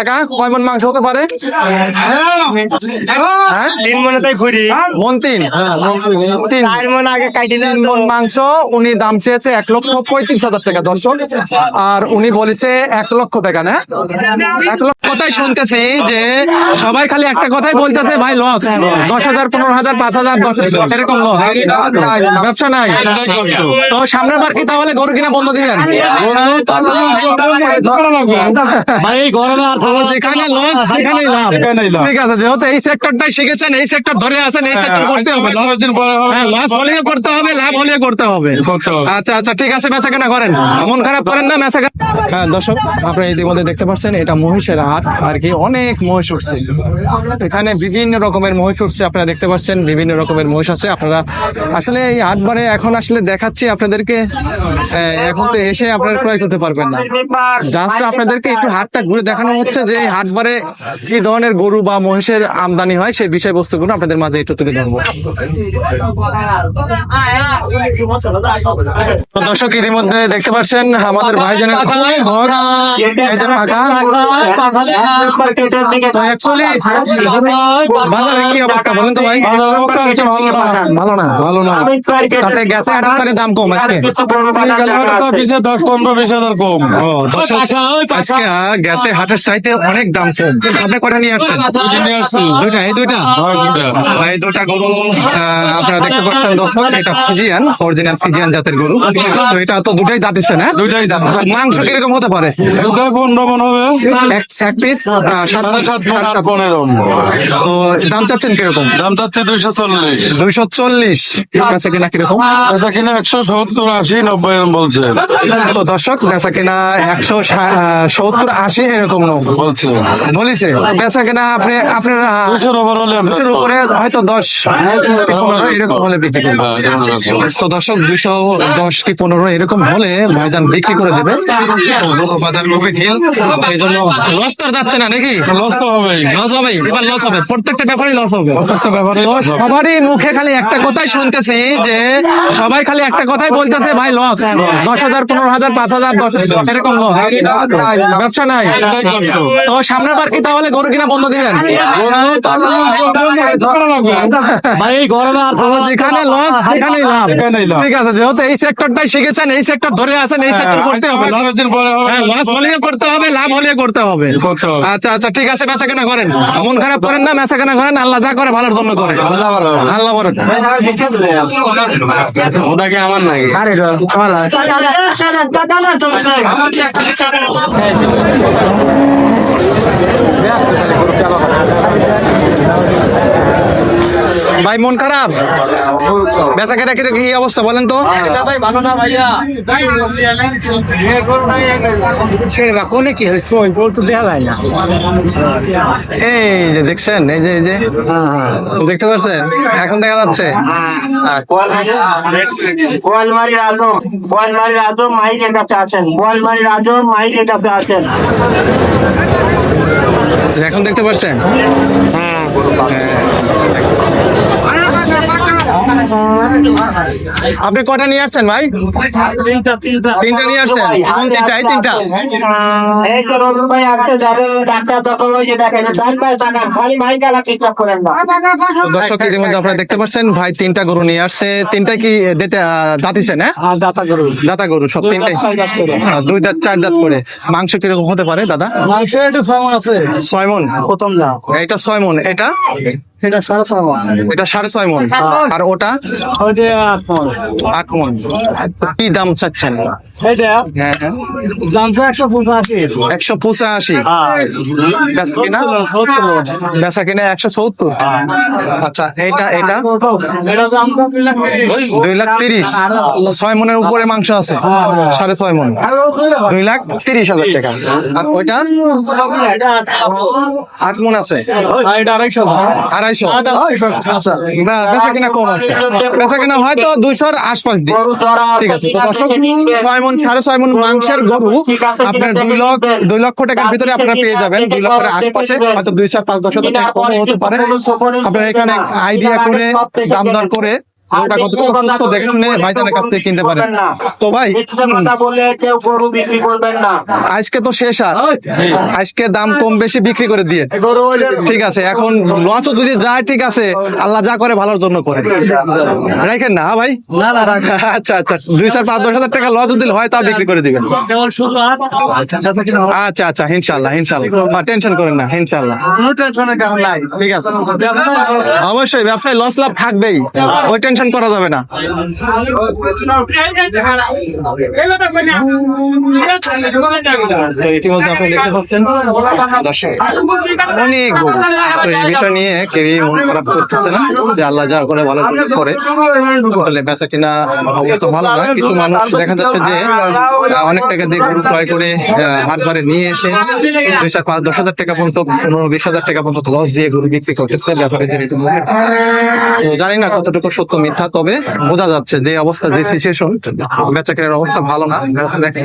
টাকা কয় মন মাংস হতে পারে? তিন মনে তাই ঘুরি মন তিন চার মন আগে কাটিলে তিন মন মাংস উনি দাম চেয়েছে 1,35,000 টাকা দর্শক, আর উনি বলেছে 1 লক্ষ টাকা না 1 লক্ষ কথাই শুনতেছি যে সবাই খালি একটা কথাই বলতেছে ভাই লস 10,000 15,000 5,000 10,000 এরকম লস, ব্যবসা নাই। তো সামনের বার কি তাহলে গরু কিনা বন্ধ দিবেন? যেখানে লস সেখানেই লাভ। ঠিক আছে, যেহেতু এই সেক্টরটাই শিখেছেন, এই সেক্টর ধরে আছেন, এই সেক্টর করতে হবে। লস হলেও করতে হবে, লাভ হলেও করতে হবে। আচ্ছা আচ্ছা ঠিক আছে, বেচা কেনা করেন, মন খারাপ করেন না, বেচা কেনা। হ্যাঁ দর্শক, আপনারা ইতিমধ্যে দেখতে পাচ্ছেন এটা মহিষের হাট আর কি, অনেক মহিষ উঠছে এখানে, বিভিন্ন রকমের মহিষ উঠছে। আপনারা দেখতে পাচ্ছেন বিভিন্ন রকমের মহিষ আছে। আপনারা আসলে এই হাটবারে এখন আসলে দেখাচ্ছি আপনাদেরকে, এখন তো এসে আপনারা ক্রয় করতে পারবেন না, জাস্ট আপনাদেরকে একটু হাটটা ঘুরে দেখানো হচ্ছে যে হাটবারে কি ধরনের গরু বা মহিষের আমদানি হয়, সেই বিষয়বস্তুগুলো আপনাদের মাঝে একটু তুলে ধরবো। দর্শক ইতিমধ্যে দেখতে পাচ্ছেন আমাদের ভাইজানের বাজারে কি অবস্থা বলেন তো ভাই? ভালো না, ভালো না। তাতে গেছে হাটের দাম কম আজকে 10-15-20,000 কম। আজকে গেছে হাটের চাইতে অনেক দাম কম। আপনি কটা নিয়ে আসছেন? দুইটা। এই দুইটা গরু আপনারা দেখতে পাচ্ছেন দর্শক, এটা ফিজিয়ান, অরিজিনাল ফিজিয়ান জাতের গরু। তো এটা তো দুটাই দাঁতিছে না? দুইটাই দাম। মাংস কিরকম হতে পারে? 15 মন হবে। এক পিস 7-15। তো দাম চাচ্ছেন কিরকম? দাম চাচ্ছে 240। 240। বেচা কিনা কিরকম? বেচা কিনা 170-80-90 এরকম বলছে। তো দর্শক বেচা কিনা 170-80 এরকম বলেছে। বেচা কিনা আপনারা 200 উপরে হয়তো 10-15 এরকম হলে বিক্রি করবে। তো দর্শক 210 কি 15 এরকম হলে ভাইজান বিক্রি করে দেবে। বাজার খুবই ঢিল, এই জন্য লস তো যাচ্ছে না নাকি? লস তো হবেই, লস হবে, এবার লস হবে, প্রত্যেকটা ব্যাপারে লস হবে। তো সবারই মুখে খালি একটা কথাই শুনতেছি যে সবাই খালি একটা কথাই বলতেছে ভাই লস 10,000 15,000 5,000 10,000 এরকম লস, ব্যবসা নাই। তো সামনের বার কি তাহলে গরু কিনা বন্ধ দিবেন? যেখানে লস সেখানেই লাভ। ঠিক আছে, যেহেতু এই সেক্টরটাই শিখেছেন, এই সেক্টর ধরে আছেন, এই সেক্টর করতে হবে। লস হলেও করতে হবে, লাভ হলেও করতে হবে। আচ্ছা আচ্ছা ঠিক আছে, বেচা কেনা করেন, মন খারাপ করেন না, বেচা কেনা করেন। আল্লাহ যা করে ভালোর জন্য করে, আল্লাহ বড়। ওটাকে আমার নাই ভাই, মন খারাপ, বেচা কেনা কি অবস্থা বলেন তো? ভাই ভালো না ভাইয়া, এই যে দেখছেন, এই যে দেখতে পাচ্ছেন, এখন দেখা যাচ্ছে বোয়ালমারির আজম মাইকের কাছে আছেন, বোয়ালমারির আজম মাইকের কাছে আছেন। এখন দেখতে পাচ্ছেন। আপনি কটা নিয়ে আসছেন ভাই? তিনটা নিয়ে আসছেন। কোন তিনটা? এই তিনটা। দর্শক ইতিমধ্যে আপনারা দেখতে পাচ্ছেন ভাই তিনটা গরু নিয়ে আসছে। তিনটা কি দাঁতিছে না? দাতা গরু সব তিনটাই, 2 দাঁত 4 দাঁত করে। মাংস কিরকম হতে পারে দাদা? মাংস একটু 6 মণ আছে। 6 মণ প্রথম না, এটা 6 মণ। এটা 6.5 মণ। এটা 6.5 মণ। আর ওটা 8 মণ। কি দাম চাচ্ছেন? হ্যাঁ, দাম তো 185। 185। বেচা কিনা 170। আচ্ছা, এটা 2,30,000। 6 মণের উপরে মাংস আছে, 6.5 মণ, 2,30,000 টাকা। আর ওইটা 8 মণ আছে, 250। আচ্ছা, বেচা কিনা কম আছে, বেচা কিনা হয়তো 200-র আশপাশ দিয়ে। ঠিক আছে, তো দর্শক 6 মণ 6.5 মণ মাংসের গরু আপনার 2 লক্ষ টাকার ভিতরে আপনারা পেয়ে যাবেন। 2 লক্ষের আশপাশে, হয়তো 2-4-5-10 হাজার টাকা কমও হতে পারে। আপনারা এখানে আইডিয়া করে দাম দর করে গরুটা কতটুকু সুস্থ দেখে শুনে ভাইজানের কাছ থেকে কিনতে পারেন। তো ভাই মিথ্যে কথা বলে কেউ গরু বিক্রি করবেন না। আজকে তো শেষ, আর আজকে দাম কম বেশি বিক্রি করে দিয়ে গরু হলে ঠিক আছে। এখন লসও যদি যায় ঠিক আছে, আল্লাহ যা করে ভালোর জন্য করে, রাখেন না? হ্যাঁ ভাই, আচ্ছা আচ্ছা, 2,000-5,000 টাকা লস যদি হয় তা বিক্রি করে দিবেন। আচ্ছা আচ্ছা, ইনশাল্লাহ ইনশাল্লাহ, টেনশন করেন না, ইনশাল্লাহ ঠিক আছে। অবশ্যই ব্যবসায় লস লাভ থাকবেই, ওই টেনশন করা যাবে না। তো ইতিমধ্যে আপনি দেখতে পাচ্ছেন দর্শক অনেক গরু। তো এই বিষয় নিয়ে কেউই মন খারাপ করতেছে না, যে আল্লাহ যা করে ভালো করে। আসলে বেচা কিনা অবস্থা ভালো না। কিছু মানুষ দেখা যাচ্ছে যে অনেক টাকা দিয়ে গরু ক্রয় করে হাট ঘরে নিয়ে এসে 2,000-5,000 টাকা পর্যন্ত, 15-20,000 টাকা পর্যন্ত লস দিয়ে গরু বিক্রি করতেছে ব্যাপারীদের। তো জানি না কতটুকু সত্য মিথ্যা, তবে বোঝা যাচ্ছে যে অবস্থা, যে সিচুয়েশন, বেচা কেনার অবস্থা ভালো না,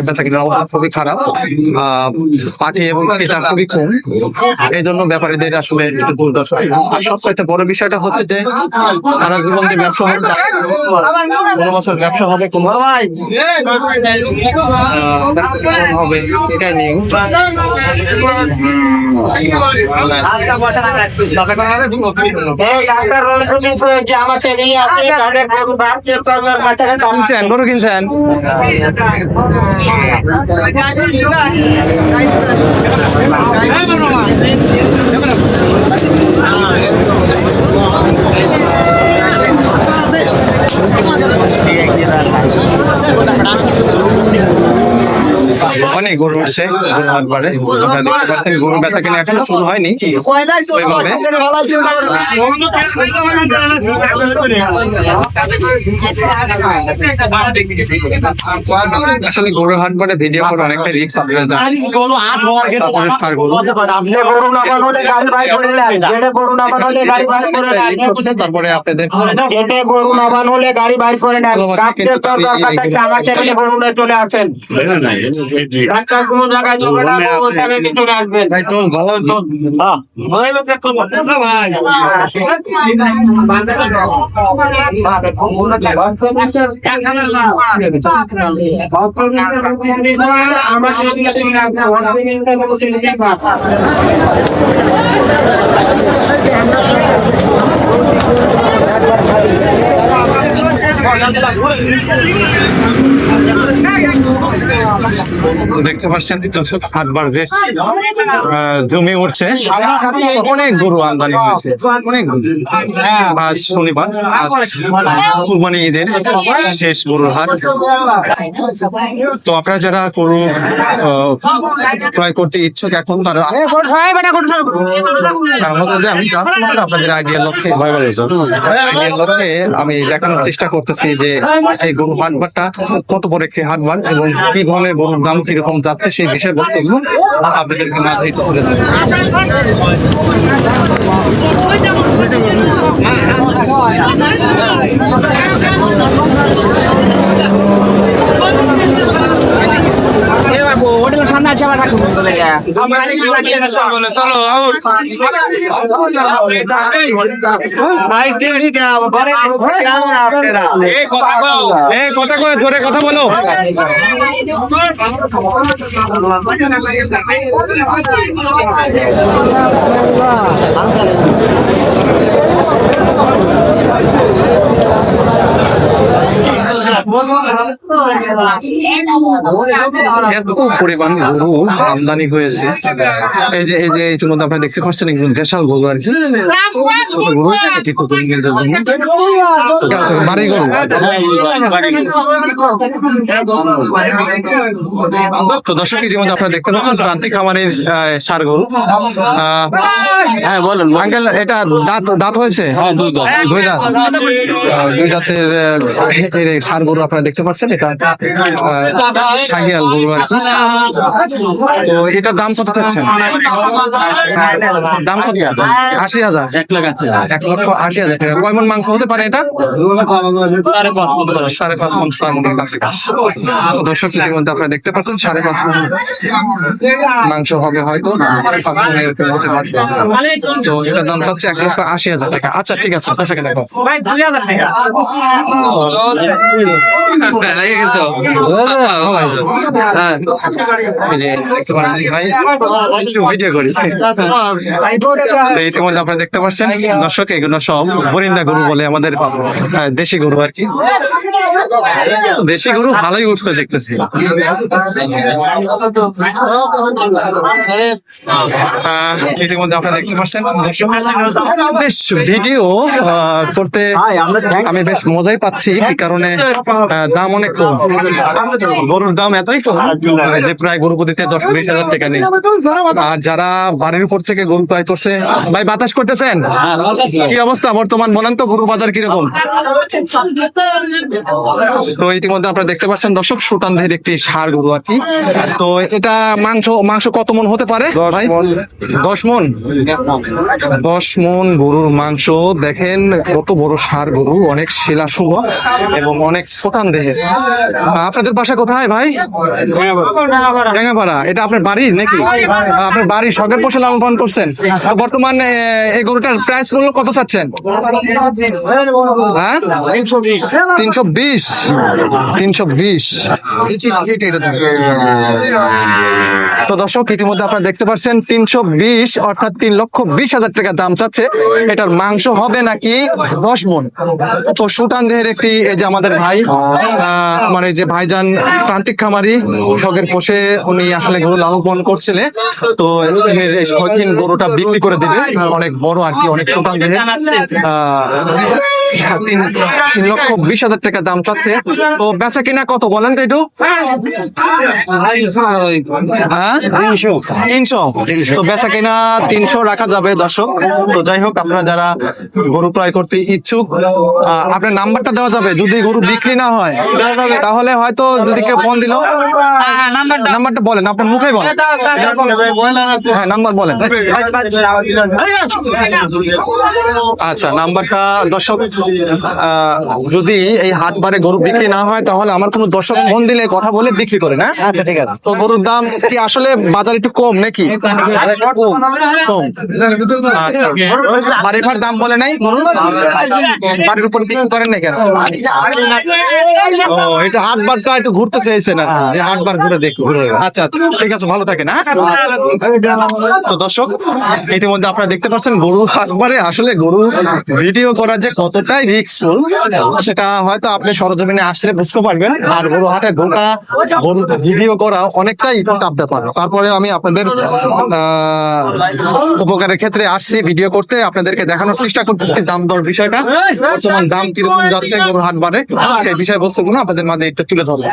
বেচা কেনার অবস্থা খুবই খারাপ। পাঠি এবং ক্রেতা খুবই কম, এই জন্য ব্যাপারীদের আসলে একটু ভুল দর্শক। আর সবচাইতে বড় বিষয়টা হচ্ছে যে তারা জীবনে ব্যবসা হবে, কোনো বছর ব্যবসা হবে, কোনো হবে এটা নিয়ে ডাক্তার যে আমার ছেলে আছে তাদের গরু বাদ দিয়ে করবার মাথায় কিনছেন, গরু কিনছেন? অনেক গরু উঠছে গরু হাট বারে। আপনারা দেখতে পাচ্ছেন গরু বেচা কিনা এখনো শুরু হয়নি ওইভাবে। আসলে গরু হাট বারে ভিডিও করে অনেকটা রিস্ক, আপনারা জানেন। গরু না বানালে গাড়ি বাইক করে নেয়, যেটা গরু না বানালে গাড়ি বাইক করে নেয়, তারপরে আপনাদের যেটা গরু না বানালে গাড়ি বাইক করে নেয়। আমার ছেলে গরু নিয়ে চলে আসেন, ডাক্তার কোনো জায়গায় যাবে না, গরু জায়গায় চলে আসবেন। ভাই তো ভালো তো আমার দেখতে পাচ্ছেন দর্শক, হাট বাড়বে, জমি উঠছে, অনেক গরু আমদানি হয়েছে, অনেক গরু। আজ শনিবার, আজ কুরবানি ঈদের শেষ গরুর হাট। তো আপনারা যারা গরু ক্রয় করতে ইচ্ছুক এখন, তারা আমি আপনাদের আইডিয়ার লক্ষ্যে আমি দেখানোর চেষ্টা করতেছি যে এই গরু হাটবারটা কত বড় একটি হাটবার এবং কি ধরনের গরুর দাম কিরকম যাচ্ছে, সেই বিষয়বস্তুগুলো আপনাদেরকে মাঝে তুলে দেবো। সামনে আছে আমার কাকু বলে কথা কয়ে জোরে কথা বলো। এত পরিমাণ গরু আমদানি হয়েছে, এই যে ইতিমধ্যে আপনারা দেখতে পাচ্ছেন একদম দেশাল গরু আর কি। বাড়ি গরু। তো দর্শক, ইতিমধ্যে আপনারা দেখতে পাচ্ছেন প্রান্তিক খামারের ষাঁড় গরু। হ্যাঁ বলেন আঙ্কেল, এটা দাঁত হয়েছে? দুই দাঁত। দুই দাঁতের ষাঁড় গরু আপনারা দেখতে পারছেন এটা শাহিয়াল গরু আর কি। তো এটার দাম কত চাচ্ছেন? দাম কত? 80,000। 1,80,000 টাকা। কয় মণ মাংস হতে পারে এটা? 5.5 মণ, 6 মণের কাছাকাছি। তো দর্শক ইতিমধ্যে আপনারা দেখতে পাচ্ছেন 5.5 মণ মাংস হবে, হয়তো 5 মণ এরকম হতে পারে। তো এটার দাম চাচ্ছে 1,80,000 টাকা। আচ্ছা ঠিক আছে, আচ্ছা কেন ইতিমধ্যে আপনারা দেখতে পাচ্ছেন দর্শক, এগুলো সব বরিন্দা গরু বলে, আমাদের দেশি গরু আর কি। দেশি গরু ভালোই উঠছে দেখতেছি। ইতিমধ্যে আপনারা দেখতে পাচ্ছেন দর্শক, বেশ ভিডিও করতে আমি বেশ মজাই পাচ্ছি, এই কারণে দাম অনেক কম, গরুর দাম এতই কম যে প্রায় গরু প্রতিতে 10-20,000 টাকা নেই। আর যারা বাড়ির উপর থেকে গরু ক্রয় করছে, ভাই বাতাস করতেছেন, কি অবস্থা বর্তমান বলেন তো, গরু বাজার কিরকম? তো ইতিমধ্যে আপনারা দেখতে পাচ্ছেন দর্শক, সুটানদের একটি ষাঁড় গরু আর কি। তো এটা মাংস কত মণ হতে পারে ভাই? 10 মণ। 10 মণ গরুর মাংস। দেখেন কত বড় ষাঁড় গরু, অনেক শিলা শুভ এবং অনেক সুটান দেহের। আপনাদের বাসা কোথায় ভাই? টেঙ্গাপাড়া। এটা আপনার বাড়ির নাকি? আপনার বাড়ির শখের পোষে লালন পালন করছেন। বর্তমান এই গরুটার প্রাইস মূল্য কত চাচ্ছেন? 320। তো দর্শক ইতিমধ্যে আপনারা দেখতে পাচ্ছেন 320 অর্থাৎ 3,20,000 টাকা দাম চাচ্ছে। এটার মাংস হবে নাকি 10 মণ। তো সুটান দেহের একটি, এই যে আমাদের ভাই, আমার এই যে ভাইজান প্রান্তিক খামারি, শখের পোষে উনি আসলে গরু লালন পালন করছিলেন। তো এই শৌখিন গরুটা বিক্রি করে দিবে, অনেক বড় আর কি, অনেক সুটান দেহের। 3,20,000 টাকা দাম চাচ্ছে। তো বেচা কিনা কত বলেন তো একটু? 300। তো বেচা কিনা 300 রাখা যাবে দর্শক। তো যাই হোক, আপনারা যারা গরু ক্রয় করতে ইচ্ছুক, আপনার নাম্বারটা দেওয়া যাবে। যদি গরু বিক্রি না হয় তাহলে হয়তো যদি কেউ ফোন দিল, নাম্বারটা বলেন, আপনার মুখেই বলেন। হ্যাঁ, নাম্বার বলেন। আচ্ছা, নাম্বারটা দর্শক, যদি এই হাট বারে গরু বিক্রি না হয় তাহলে আমার কোনো দর্শক ফোন দিলে কথা বলে বিক্রি করে না। আচ্ছা ঠিক আছে। তো গরুর দাম কি আসলে বাজার একটু কম নাকি? কম। আচ্ছা, বাড়ির ভাড়ার দাম বলে নাই গরু? বাড়ির উপর বিক্রি করেন না কেন? ও, এটা হাট বারটা একটু ঘুরতে চেয়েছে না, যে হাট বার ঘুরে দেখো। আচ্ছা ঠিক আছে, ভালো থাকে না। তো দর্শক ইতিমধ্যে আপনারা দেখতে পাচ্ছেন গরু হাট বারে আসলে গরু ভিডিও করার যে কতটাই রিস্কফুল সেটা হয়তো আপনি সরজমিনে আসলে বুঝতে পারবেন। আর গরু হাটে ঢোকা, গরু ভিডিও করা অনেকটাই টাফ ব্যাপার। তারপরে আমি আপনাদের উপকারের ক্ষেত্রে আসছি ভিডিও করতে, আপনাদেরকে দেখানোর চেষ্টা করতেছি দাম দর বিষয়টা, বর্তমান দাম কিরকম যাচ্ছে গরুর হাট বারে, সেই বিষয়বস্তুগুলো আপনাদের মাঝে একটু তুলে ধরবো।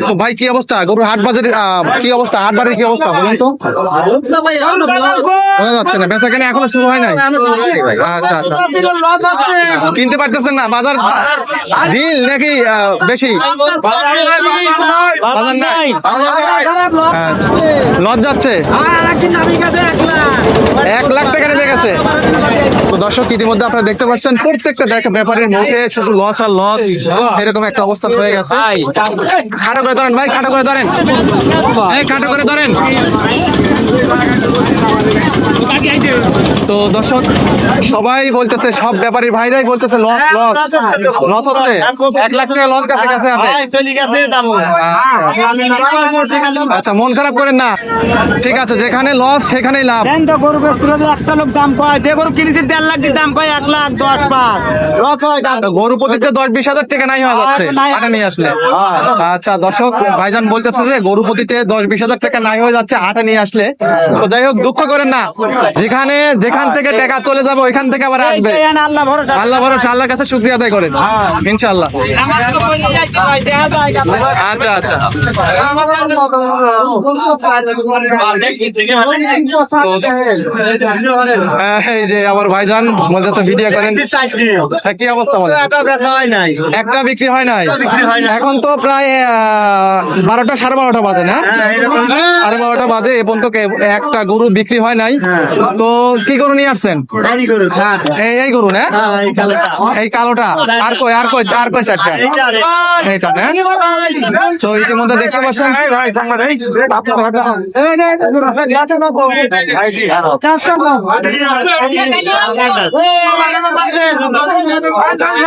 তো ভাই কি অবস্থা গরুর হাট বাজারের, কি অবস্থা হাট বারের, কি অবস্থা বলুন তো? বোঝা যাচ্ছে না, বেচা কেনা এখনো শুরু হয় নাই। আচ্ছা আচ্ছা, কিনতে পারতেছেন না, বাজার ঢিল নাকি বেশি? বাজার নাই, লস যাচ্ছে। 1 লাখ টাকা নেমে গেছে। তো দর্শক ইতিমধ্যে আপনারা দেখতে পাচ্ছেন প্রত্যেকটা ব্যাপারের মুখে শুধু লস আর লস, এরকম একটা অবস্থা হয়ে গেছে। খাটো করে ধরেন ভাই, খাটো করে ধরেন, খাটো করে ধরেন। তো দর্শক সবাই বলতেছে, সব ব্যাপারী ভাইরাই বলতেছে লস লস লস হচ্ছে। 1 লাখ টাকা লস গেছে কাছে হাতে। আচ্ছা, মন খারাপ করেন না, ঠিক আছে, যেখানে লস সেখানেই লাভ। গরু একটা লোক দাম কয়, যে গরু কিনেছি 1.5 লাখ দাম কয় 1,10,500 লস হয়। গরু প্রতিতে 10-20,000 টাকা নাই হয়ে যাচ্ছে হাটে নিয়ে আসলে। আচ্ছা দর্শক, ভাইজান বলতেছে যে গরু প্রতিতে 10-20,000 টাকা নাই হয়ে যাচ্ছে হাটে নিয়ে আসলে। তো যাই হোক, দুঃখ করেন না, যেখানে এইখান থেকে টাকা চলে যাবে, ওইখান থেকে আবার আসবে। আল্লাহ ভরসা। আল্লাহ ভরসা, আল্লাহর কাছে শুকরিয়া আদায় করেন ইনশাআল্লাহ। আচ্ছা আচ্ছা, এই যে আমার ভাইজান বলতেছে ভিডিও করেন, কি অবস্থা বলেন? একটা বিক্রি হয় নাই, এখন তো প্রায় 12টা 12:30 বাজে না? 12:30 বাজে, এ পর্যন্ত একটা গরু বিক্রি হয় নাই। তো কি গরু নিয়ে আসছেন? এই গরু না, এই কালোটা। আর কই চারটা, এইটা না? তো ইতিমধ্যে দেখতে পাচ্ছেন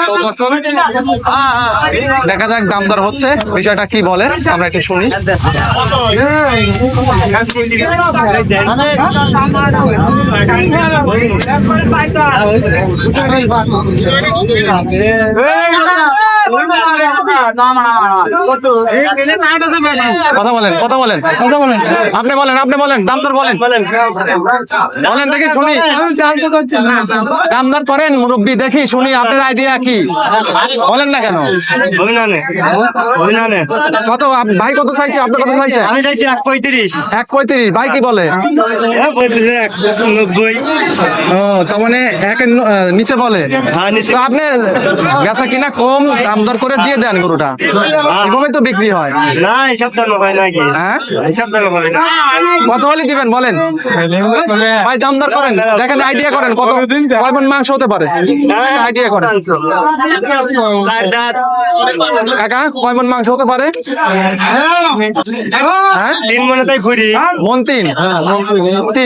তো দর্শক, দেখা যাক দাম দর হচ্ছে, বিষয়টা কি বলে আমরা একটু শুনি। কথা বলেন আপনি বলেন দাম দর বলেন দেখি শুনি, দাম দর করেন মুরব্বী, দেখি শুনি আপনার আইডিয়া কি, বলেন না কেন? কত ভাই, কত চাইছে? আপনি কত চাইছে? আমি চাইছি 1.35। 1.35, ভাই কি বলে? 90। ও, তার মানে একের নিচে বলে। তো আপনি বেচা কিনা কম, দাম দর করে দিয়ে দেন গরুটা, এভাবে তো বিক্রি হয় না, এসব দাম হয় নাকি? হ্যাঁ, এসব দাম হয় না। কত হলে দিবেন বলেন ভাই, দাম দর করেন, দেখেন আইডিয়া করেন কত, কয় মণ মাংস হতে পারে, আইডিয়া করেন কাকা, কয় মণ মাংস হতে পারে? হ্যাঁ, 3 মনে তাই ফুরি। মন তিন,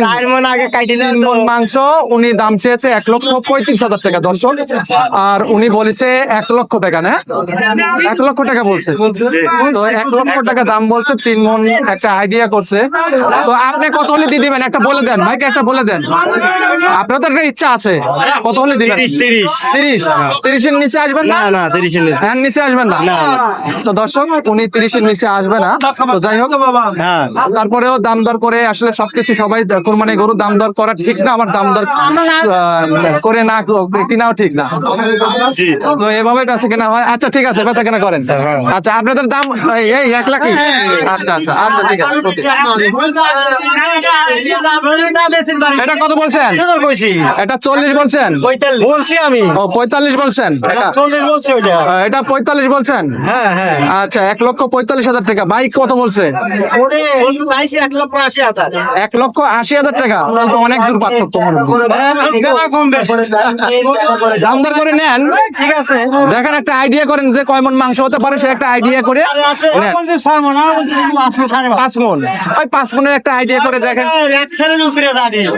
4 মন আগে কাটিলে 3 মণ মাংস। উনি দাম চেয়েছে 1,35,000 টাকা দর্শক, আর উনি বলেছে 1 লক্ষ টাকা না, 1 লক্ষ টাকা বলছে। তো 1 লক্ষ টাকা দাম বলছে, 3 মণ একটা আইডিয়া করছে। তো আপনি কত হলে দিয়ে দিবেন একটা বলে দেন, ভাইকে একটা বলে দেন, আপনার তো একটা ইচ্ছা আছে, কত হলে দিবেন? 30 এর নিচে আসবেন না? না, 30 এর নিচে। হ্যাঁ, নিচে আসবেন না। তো দর্শক, উনি 30 এর নিচে আসবে না। তো যাই হোক, হ্যাঁ, তারপরেও দাম দর করে আসলে সবকিছু, সবাই কোরবানি গরু দাম দর করা ঠিক না, আমার দাম দর করে না কিনাও ঠিক না। তো এভাবে বেচা কেনা হয়। আচ্ছা ঠিক আছে, বেচা কেনা করেন। আচ্ছা, আপনাদের দাম এই 1 লাখ? আচ্ছা আচ্ছা আচ্ছা, ঠিক আছে। এটা কত বলছেন? এটা 40 বলছেন? বলছি আমি। ও, 45 বলছেন? এটা 40 বলছে ওটা। এটা 45 বলছেন? হ্যাঁ হ্যাঁ। আচ্ছা, 1,45,000 টাকা। বাইক কত বলছে? ওটা চাইছি 1,80,000। 1,80,000 টাকা, তো অনেক দূর পার্থক্য মুরব্বী। দাম দর করে নেন, ঠিক আছে। দেখেন একটা আইডিয়া করেন যে কয় মণ মাংস হতে পারে, সে একটা আইডিয়া করে নেন। 6 মন, 5 মণ, ওই 5 মণের একটা আইডিয়া করে দেখেন। উপরে দাঁড়িয়ে।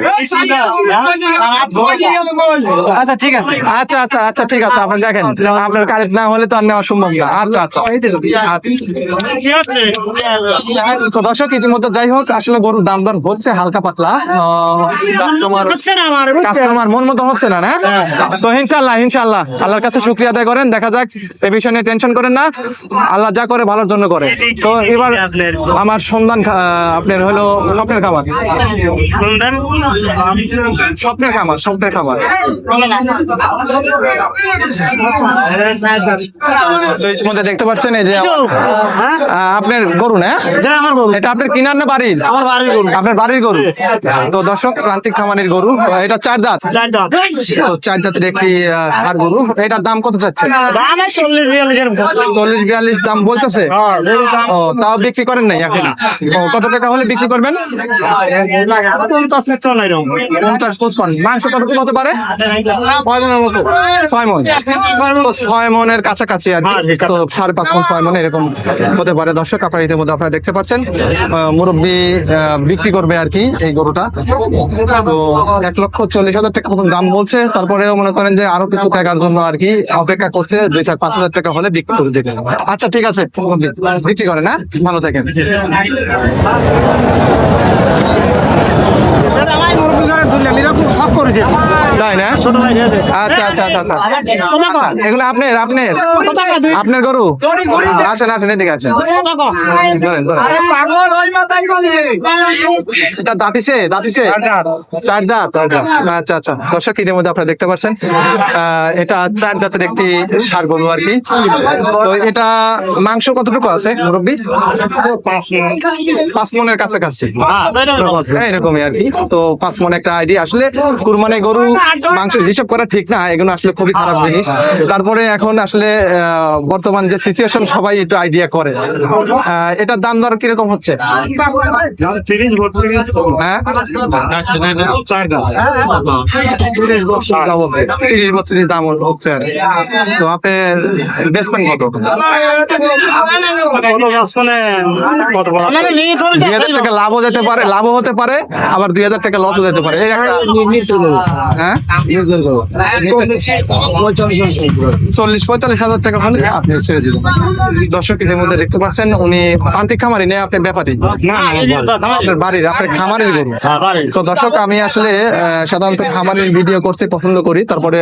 আচ্ছা ঠিক আছে। আচ্ছা আচ্ছা আচ্ছা, ঠিক আছে, আপনি দেখেন, আপনার কাজ না হলে তো আর নেওয়া সম্ভব না। আচ্ছা আচ্ছা। তো দর্শক, ইতিমধ্যে যাই হোক, আসলে গরুর দাম দর হচ্ছে হালকা পাতলা, কাস্টমার মন মতো হচ্ছে না। তো ইনশাআল্লাহ আল্লাহর কাছে শুকরিয়া আদায় করেন, দেখা যাক, এ বিষয় নিয়ে টেনশন করেন না, আল্লাহ যা করে ভালোর জন্য করে। তো এবার আমার সন্ধান, আপনার হলো স্বপ্নের খাবার, স্বপ্নের খাবার। তো ইতিমধ্যে দেখতে পাচ্ছেন এই যে আপনার গরু না, এটা আপনার কিনার না বাড়ির? আপনার বাড়ির গরু। তো দর্শক, প্রান্তিক খামারের গরু, এটা 4 দাঁত। তো 4 দাঁতের একটি ষাঁড় গরু। এটার দাম কত চাচ্ছেন? 40-42 দাম বলতেছে। ও, তাও বিক্রি করেন নাই এখন? ও, কত টাকা হলে বিক্রি করবেন? 50-55। মাংস কতটুকু হতে পারে? 6 মণ। তো 6 মণের কাছাকাছি আর কি। তো 5.5 মণ, 6 মণ এরকম হতে পারে। দর্শক, আপনারা ইতিমধ্যে আপনারা দেখতে পাচ্ছেন মুরব্বী বিক্রি করবে আর কি এই গরুটা। তো 1,40,000 টাকা মতন দাম বলছে। তারপরেও মনে করেন যে আরো কিছু টাকার জন্য আর কি অপেক্ষা করছে, 2-4-5 টাকা হলে বিক্রি করে দেবেন। আচ্ছা ঠিক আছে, বিক্রি করেন, না ভালো থাকেন। তাই না? ছোট ভাই রে আচ্ছা আচ্ছা আচ্ছা আচ্ছা এগুলো আপনার গরু? আসেন আসেন এদিকে আসেন, ধরেন ধরেন। এটা দাঁতিছে চার দাঁত? আচ্ছা আচ্ছা দর্শক এর মধ্যে আপনারা দেখতে পাচ্ছেন এটা 4 দাঁতের একটি ষাঁড় গরু আর কি। তো এটা মাংস কতটুকু আছে মুরব্বী? 5 মনের কাছাকাছি এরকমই আর কি। তো 5 মন একটা আইডিয়া। আসলে কুরবানি গরু মাংস হিসাব করা ঠিক না, এগুলো আসলে খুবই খারাপ জিনিস। তারপরে এখন আসলে বর্তমান যে সিচুয়েশন সবাই একটু আইডিয়া করে। এটার দাম দর কিরকম হচ্ছে? 30-32 দাম হচ্ছে আর কি। তো আপনি বেচবেন কত? 2000 টাকা লাভও যেতে পারে, লাভও হতে পারে, আবার 2000 টাকা লসও যেতে পারে। এই একটা 40-45 হাজার টাকা হলে আপনি ছেড়ে দিবেন। দর্শক এর মধ্যে দেখতে পাচ্ছেন উনি প্রান্তিক খামারি নেই, আপনি ব্যাপারী? আপনার বাড়ির, আপনার খামারের গরু? তো দর্শক আমি আসলে সাধারণত খামারের ভিডিও করতে পছন্দ করি। তারপরে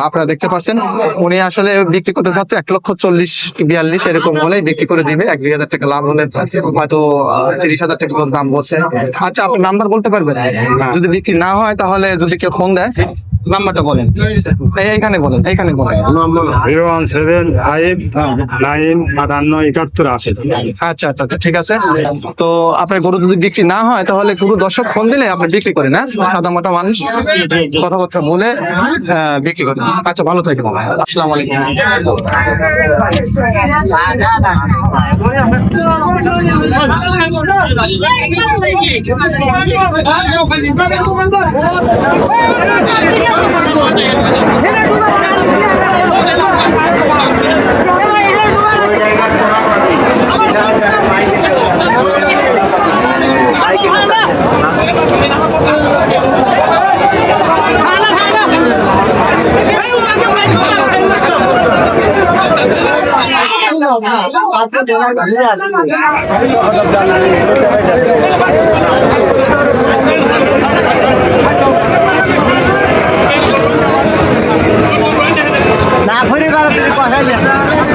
আপনারা দেখতে পাচ্ছেন উনি আসলে বিক্রি করতে চাচ্ছে 1,40,42 এরকম হলে বিক্রি করে দিবে। 1-2 হাজার টাকা লাভ হলে হয়তো 30,000 টাকা দাম বলছে। আচ্ছা আপনার নাম্বার বলতে পারবেন? যদি বিক্রি না হয় তাহলে যদি কেউ ফোন দেয় নাম্বারটা বলেন, এইখানে বলেন, এইখানে বলেন। 01759587180। আচ্ছা আচ্ছা আচ্ছা ঠিক আছে। তো আপনার গরু যদি বিক্রি না হয় তাহলে গরু দর্শক ফোন দিলে আপনি বিক্রি করেন, না সাদা মোটা মানুষ কথাবার্তা বলে বিক্রি করেন। আচ্ছা ভালো থাকবেন, আসসালামু আলাইকুম। না ঘুরে বেড়াতে পয়সা কত